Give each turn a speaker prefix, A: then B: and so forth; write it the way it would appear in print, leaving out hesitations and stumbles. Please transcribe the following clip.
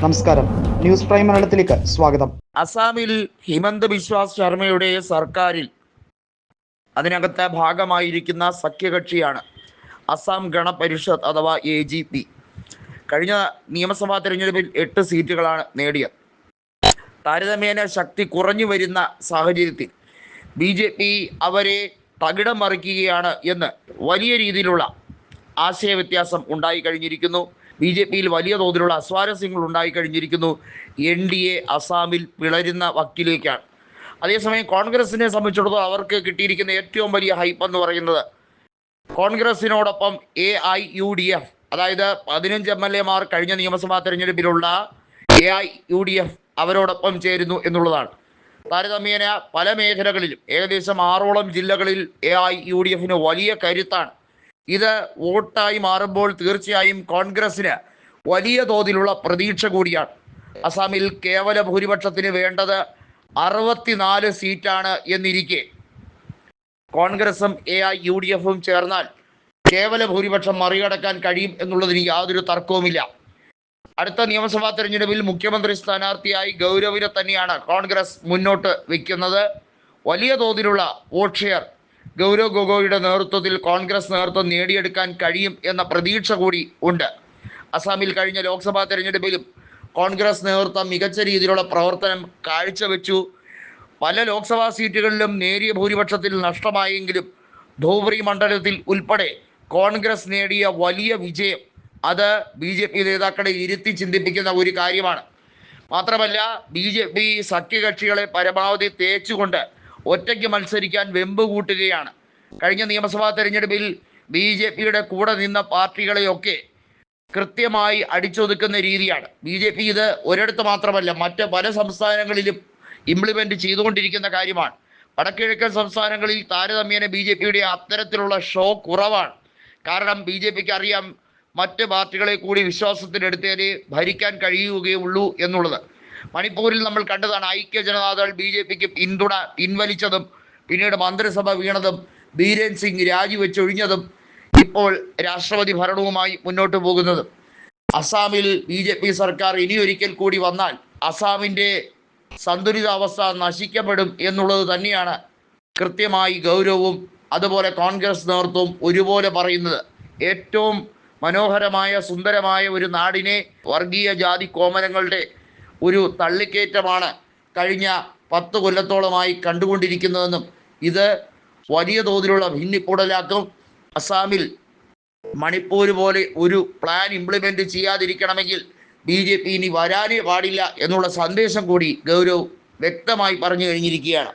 A: നമസ്കാരം, news prime മലയാളത്തിലേക്ക് സ്വാഗതം.
B: അസാമിൽ ഹിമന്ത് ബിശ്വ ശർമ്മയുടെ സർക്കാരിൽ അതിനകത്തെ ഭാഗമായിരിക്കുന്ന സഖ്യകക്ഷിയാണ് അസാം ഗണപരിഷത്ത് അഥവാ AGP. കഴിഞ്ഞ നിയമസഭാ തെരഞ്ഞെടുപ്പിൽ 8 സീറ്റുകളാണ് നേടിയത്. താരതമ്യേന ശക്തി കുറഞ്ഞു വരുന്ന സാഹചര്യത്തിൽ BJP അവരെ തകിടം മറിക്കുകയാണ് എന്ന് വലിയ രീതിയിലുള്ള ആശയവ്യത്യാസം ഉണ്ടായിക്കഴിഞ്ഞിരിക്കുന്നു. BJPയിൽ വലിയ തോതിലുള്ള അസ്വാരസ്യങ്ങൾ ഉണ്ടായിക്കഴിഞ്ഞിരിക്കുന്നു. NDA അസാമിൽ പിളരുന്ന വക്കിലേക്കാണ്. അതേസമയം കോൺഗ്രസിനെ സംബന്ധിച്ചിടത്തോളം അവർക്ക് കിട്ടിയിരിക്കുന്ന ഏറ്റവും വലിയ ഹൈപ്പ് എന്ന് പറയുന്നത് കോൺഗ്രസിനോടൊപ്പം AIUDF, അതായത് 15 MLA കഴിഞ്ഞ നിയമസഭാ തെരഞ്ഞെടുപ്പിലുള്ള AIUDF അവരോടൊപ്പം ചേരുന്നു എന്നുള്ളതാണ്. താരതമ്യേന പല മേഖലകളിലും ഏകദേശം 6ഓളം ജില്ലകളിൽ AIUDFന് വലിയ കരുത്താണ്. ഇത് വോട്ടായി മാറുമ്പോൾ തീർച്ചയായും കോൺഗ്രസിന് വലിയ തോതിലുള്ള പ്രതീക്ഷ കൂടിയാണ്. അസാമിൽ കേവല ഭൂരിപക്ഷത്തിന് വേണ്ടത് 64 സീറ്റാണ് എന്നിരിക്കെ കോൺഗ്രസും AIUDFും ചേർന്നാൽ കേവല ഭൂരിപക്ഷം മറികടക്കാൻ കഴിയും എന്നുള്ളതിന് യാതൊരു തർക്കവുമില്ല. അടുത്ത നിയമസഭാ തെരഞ്ഞെടുപ്പിൽ മുഖ്യമന്ത്രി സ്ഥാനാർത്ഥിയായി ഗൗരവിനെ തന്നെയാണ് കോൺഗ്രസ് മുന്നോട്ട് വയ്ക്കുന്നത്. വലിയ തോതിലുള്ള വോട്ട് ഷെയർ ഗൗരവ് ഗൊഗോയുടെ നേതൃത്വത്തിൽ കോൺഗ്രസ് നേതൃത്വം നേടിയെടുക്കാൻ കഴിയും എന്ന പ്രതീക്ഷ കൂടി ഉണ്ട്. അസാമിൽ കഴിഞ്ഞ ലോക്സഭാ തെരഞ്ഞെടുപ്പിലും കോൺഗ്രസ് നേതൃത്വം മികച്ച രീതിയിലുള്ള പ്രവർത്തനം കാഴ്ചവെച്ചു. പല ലോക്സഭാ സീറ്റുകളിലും നേരിയ ഭൂരിപക്ഷത്തിൽ നഷ്ടമായെങ്കിലും ധൂബ്രി മണ്ഡലത്തിൽ ഉൾപ്പെടെ കോൺഗ്രസ് നേടിയ വലിയ വിജയം അത് BJP നേതാക്കളെ ഇരുത്തി ചിന്തിപ്പിക്കുന്ന ഒരു കാര്യമാണ്. മാത്രമല്ല BJP സഖ്യകക്ഷികളെ പരമാവധി തേച്ചുകൊണ്ട് ഒറ്റയ്ക്ക് മത്സരിക്കാൻ വെമ്പ് കൂട്ടുകയാണ്. കഴിഞ്ഞ നിയമസഭാ തെരഞ്ഞെടുപ്പിൽ BJPയുടെ കൂടെ നിന്ന പാർട്ടികളെയൊക്കെ കൃത്യമായി അടിച്ചൊതുക്കുന്ന രീതിയാണ്. BJP ഇത് ഒരിടത്ത് മാത്രമല്ല, മറ്റ് പല സംസ്ഥാനങ്ങളിലും ഇംപ്ലിമെൻ്റ് ചെയ്തുകൊണ്ടിരിക്കുന്ന കാര്യമാണ്. വടക്കിഴക്കൻ സംസ്ഥാനങ്ങളിൽ താരതമ്യേന BJPയുടെ അത്തരത്തിലുള്ള ഷോ കുറവാണ്. കാരണം BJPക്ക് അറിയാം മറ്റ് പാർട്ടികളെ കൂടി വിശ്വാസത്തിലെടുത്തേലേ ഭരിക്കാൻ കഴിയുകയുള്ളൂ എന്നുള്ളത്. മണിപ്പൂരിൽ നമ്മൾ കണ്ടതാണ്. ഐക്യ ജനതാദൾ BJPക്ക് പിന്തുണ പിൻവലിച്ചതും പിന്നീട് മന്ത്രിസഭ വീണതും ബീരേൻ സിംഗ് രാജിവെച്ചൊഴിഞ്ഞതും ഇപ്പോൾ രാഷ്ട്രപതി ഭരണവുമായി മുന്നോട്ട് പോകുന്നതും. അസാമിൽ BJP സർക്കാർ ഇനിയൊരിക്കൽ കൂടി വന്നാൽ അസാമിൻ്റെ സന്തുലിതാവസ്ഥ നശിക്കപ്പെടും എന്നുള്ളത് തന്നെയാണ് കൃത്യമായി ഗൗരവും അതുപോലെ കോൺഗ്രസ് നേതൃത്വവും ഒരുപോലെ പറയുന്നത്. ഏറ്റവും മനോഹരമായ സുന്ദരമായ ഒരു നാടിനെ വർഗീയ ജാതി കോമരങ്ങളുടെ ഒരു തള്ളിക്കയറ്റമാണ് കഴിഞ്ഞ 10 കൊല്ലത്തോളമായി കണ്ടുകൊണ്ടിരിക്കുന്നതെന്നും ഇത് വലിയ തോതിലുള്ള ഭിന്നിപ്പുടലാക്കും. അസാമിൽ മണിപ്പൂർ പോലെ ഒരു പ്ലാൻ ഇംപ്ലിമെൻ്റ് ചെയ്യാതിരിക്കണമെങ്കിൽ BJP ഇനി വരാനേ പാടില്ല എന്നുള്ള സന്ദേശം കൂടി ഗൗരവ് വ്യക്തമായി പറഞ്ഞു കഴിഞ്ഞിരിക്കുകയാണ്.